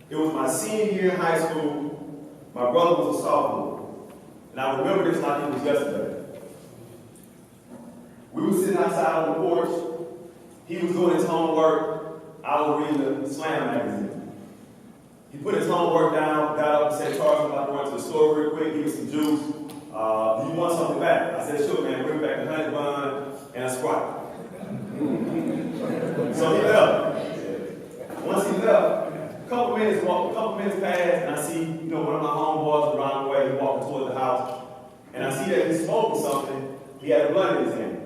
It was my senior year in high school. My brother was a sophomore. And I remember this like it was yesterday. We were sitting outside on the porch. He was doing his homework. I was reading the Slam magazine. He put his homework down, got up and said, Taurus, I'm about to run to the store real quick, give me some juice. Do you want something back? I said, sure, man, bring back a honey bun and a Sprite. So he left. Once he left, a couple minutes passed, and I see, one of my homeboys around the way, he walking toward the house, and I see that he's smoking something. He had a blunt in his hand.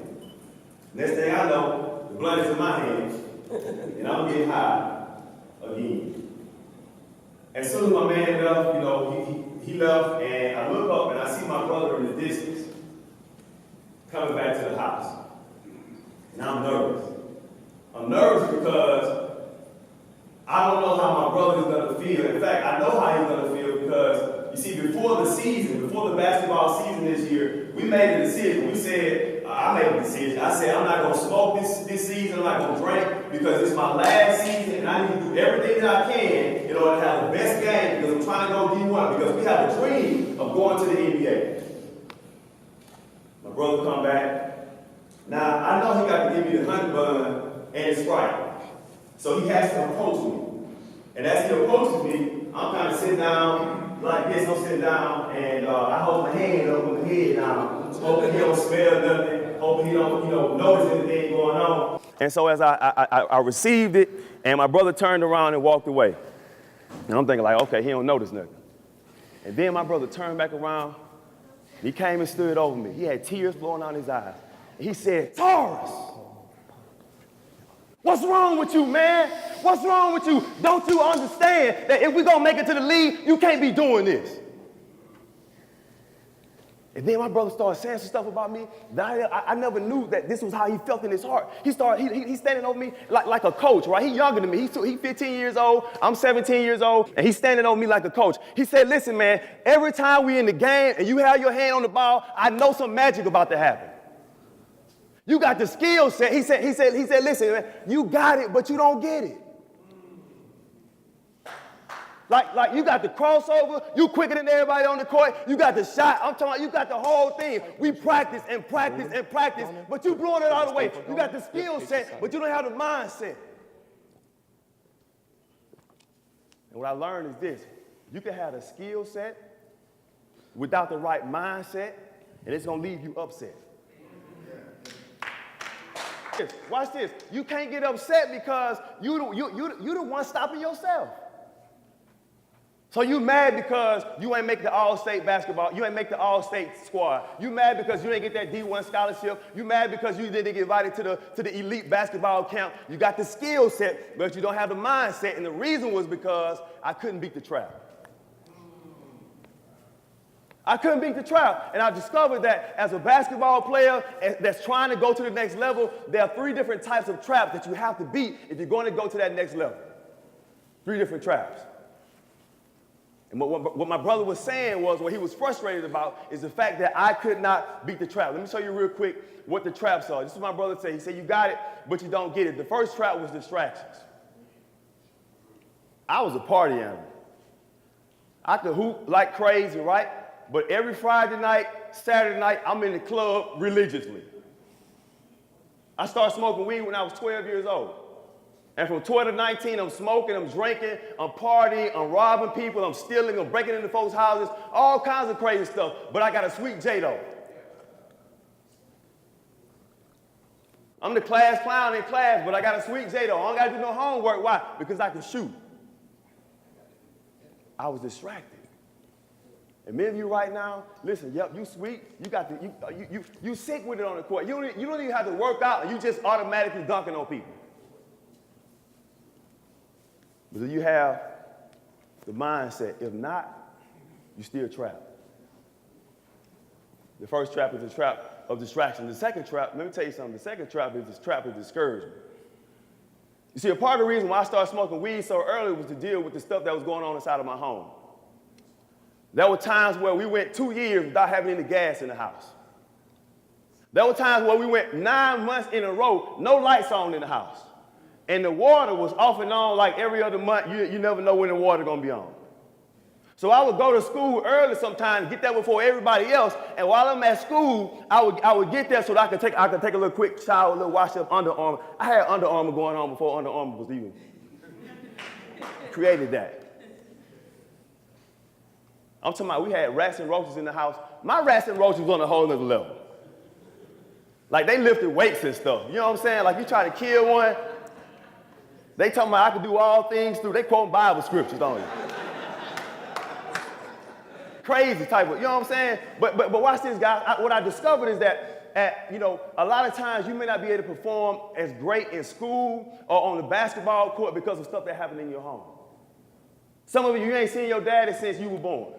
Next thing I know, the blunt is in my hand, and I'm getting high again. As soon as my man left, he left, and I look up and I see my brother in the distance coming back to the house. And I'm nervous. I'm nervous because I don't know how my brother is going to feel. In fact, I know how he's going to feel because, you see, before the basketball season this year, we made a decision. We said, I made a decision. I said, I'm not going to smoke this season. I'm not going to drink because it's my last season and I need to do everything that I can in order to have the best game because I'm trying to go D1 because we have a dream of going to the NBA. My brother come back. Now, I know he got to give me the honey bun and the Sprite. So he has to approach me. And as he approaches me, I'm kind of sitting down like this. I'm sitting down and I hold my hand up with my head down, hoping he don't smell nothing, hoping he don't notice anything going on. And so as I received it, and my brother turned around and walked away. And I'm thinking like, okay, he don't notice nothing. And then my brother turned back around. He came and stood over me. He had tears flowing out his eyes. And he said, Taurus, what's wrong with you, man? What's wrong with you? Don't you understand that if we're going to make it to the league, you can't be doing this? And then my brother started saying some stuff about me that I never knew that this was how he felt in his heart. He's standing over me like a coach, right? He's younger than me. He's 15 years old. I'm 17 years old. And he's standing over me like a coach. He said, listen, man, every time we in the game and you have your hand on the ball, I know some magic about to happen. You got the skill set. He said, listen, man, you got it, but you don't get it. Like you got the crossover, you quicker than everybody on the court, you got the shot, I'm talking about you got the whole thing. We practice and practice and practice, but you blowing it all the way. You got the skill set, but you don't have the mindset. And what I learned is this, you can have the skill set without the right mindset, and it's gonna leave you upset. Watch this. You can't get upset because you the one stopping yourself. So you mad because you ain't make the all-state basketball, you ain't make the all-state squad. You mad because you didn't get that D1 scholarship. You mad because you didn't get invited to the elite basketball camp. You got the skill set, but you don't have the mindset. And the reason was because I couldn't beat the trap. I couldn't beat the trap. And I discovered that as a basketball player that's trying to go to the next level, there are 3 different types of traps that you have to beat if you're going to go to that next level. 3 different traps. And what my brother was saying was, what he was frustrated about is the fact that I could not beat the trap. Let me show you real quick what the traps are. This is what my brother said. He said, you got it, but you don't get it. The first trap was distractions. I was a party animal. I could hoop like crazy, right? But every Friday night, Saturday night, I'm in the club religiously. I started smoking weed when I was 12 years old. And from 12 to 19, I'm smoking, I'm drinking, I'm partying, I'm robbing people, I'm stealing, I'm breaking into folks' houses, all kinds of crazy stuff. But I got a sweet J though. I'm the class clown in class, but I got a sweet J though. I don't got to do no homework. Why? Because I can shoot. I was distracted. And many of you right now, listen, yep, you sweet, you sick with it on the court. You don't even have to work out, you just automatically dunking on people. But you have the mindset. If not, you're still trapped. The first trap is the trap of distraction. The second trap, let me tell you something, the second trap is the trap of discouragement. You see, a part of the reason why I started smoking weed so early was to deal with the stuff that was going on inside of my home. There were times where we went 2 years without having any gas in the house. There were times where we went 9 months in a row, no lights on in the house. And the water was off and on like every other month. You never know when the water gonna be on. So I would go to school early sometimes, get there before everybody else, and while I'm at school, I would get there so that I could take a little quick shower, a little wash up Under Armour. I had Under Armour going on before Under Armour was even created that. I'm talking about we had rats and roaches in the house. My rats and roaches was on a whole other level. Like they lifted weights and stuff. You know what I'm saying? Like you try to kill one, they talking about I can do all things through. They quoting Bible scriptures, don't you? Crazy type of, you know what I'm saying? But watch this, guys. What I discovered is that a lot of times you may not be able to perform as great in school or on the basketball court because of stuff that happened in your home. Some of you ain't seen your daddy since you were born.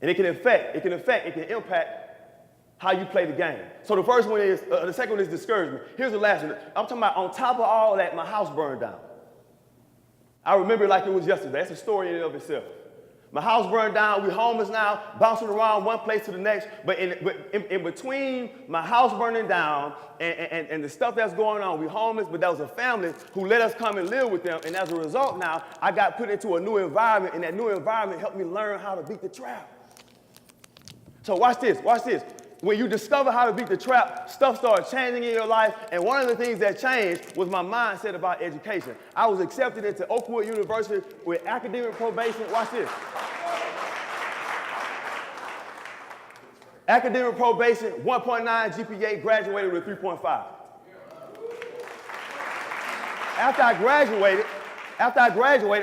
And it can impact how you play the game. So the first one is, the second one is discouragement. Here's the last one. I'm talking about on top of all that, my house burned down. I remember it like it was yesterday. That's a story in and of itself. My house burned down. We're homeless now, bouncing around one place to the next. But in between my house burning down and the stuff that's going on, we're homeless, but there was a family who let us come and live with them. And as a result now, I got put into a new environment, and that new environment helped me learn how to beat the trap. So watch this. When you discover how to beat the trap, stuff started changing in your life. And one of the things that changed was my mindset about education. I was accepted into Oakwood University with academic probation. Watch this. Academic probation, 1.9 GPA, graduated with 3.5. After I graduated,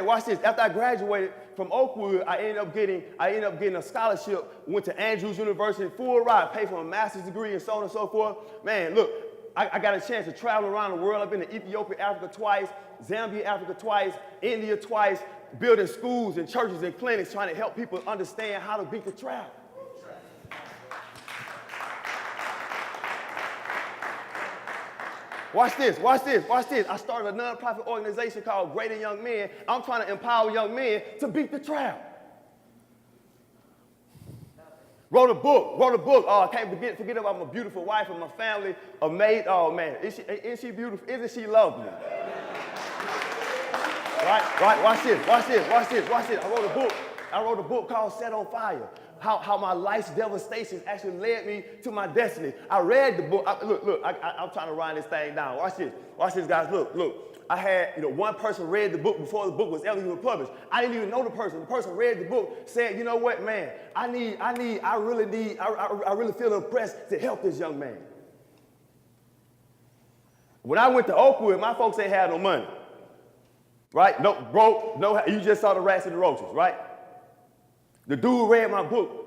watch this. After I graduated from Oakwood, I ended up getting a scholarship, went to Andrews University, full ride, paid for a master's degree and so on and so forth. Man, look, I got a chance to travel around the world. I've been to Ethiopia, Africa twice, Zambia, Africa twice, India twice, building schools and churches and clinics, trying to help people understand how to beat the trap. Watch this. I started a nonprofit organization called Greater Young Men. I'm trying to empower young men to beat the trap. Wrote a book. Oh, I can't forget about my beautiful wife and my family. A maid. Oh man, isn't she beautiful? Isn't she lovely? Right. Watch this. I wrote a book called Set on Fire. How my life's devastations actually led me to my destiny. I read the book. I'm trying to write this thing down. Watch this, guys. Look. I had, one person read the book before the book was ever even published. I didn't even know the person. The person read the book, said, you know what, man, I really feel impressed to help this young man. When I went to Oakwood, my folks ain't had no money. Right? No, broke, no, you just saw the rats and the roaches, right? The dude read my book,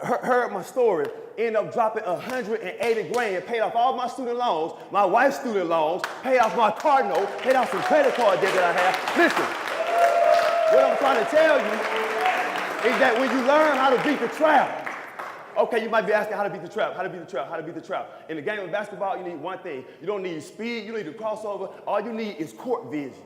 heard my story, ended up dropping $180,000, paid off all my student loans, my wife's student loans, paid off my car note, paid off some credit card debt that I have. Listen, what I'm trying to tell you is that when you learn how to beat the trap, okay, you might be asking how to beat the trap. In the game of basketball, you need one thing. You don't need speed, you don't need a crossover. All you need is court vision.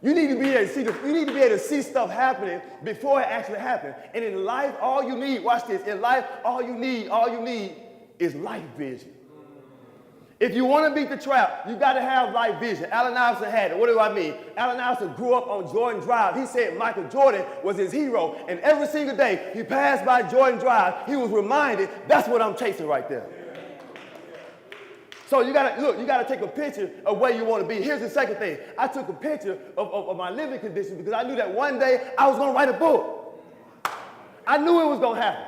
You need to be able to see stuff happening before it actually happens. And in life, all you need, watch this, in life, all you need is life vision. If you want to beat the trap, you got to have life vision. Allen Iverson had it. What do I mean? Allen Iverson grew up on Jordan Drive. He said Michael Jordan was his hero. And every single day he passed by Jordan Drive, he was reminded, that's what I'm chasing right there. So you gotta take a picture of where you want to be. Here's the second thing. I took a picture of my living conditions because I knew that one day I was gonna write a book. I knew it was gonna happen.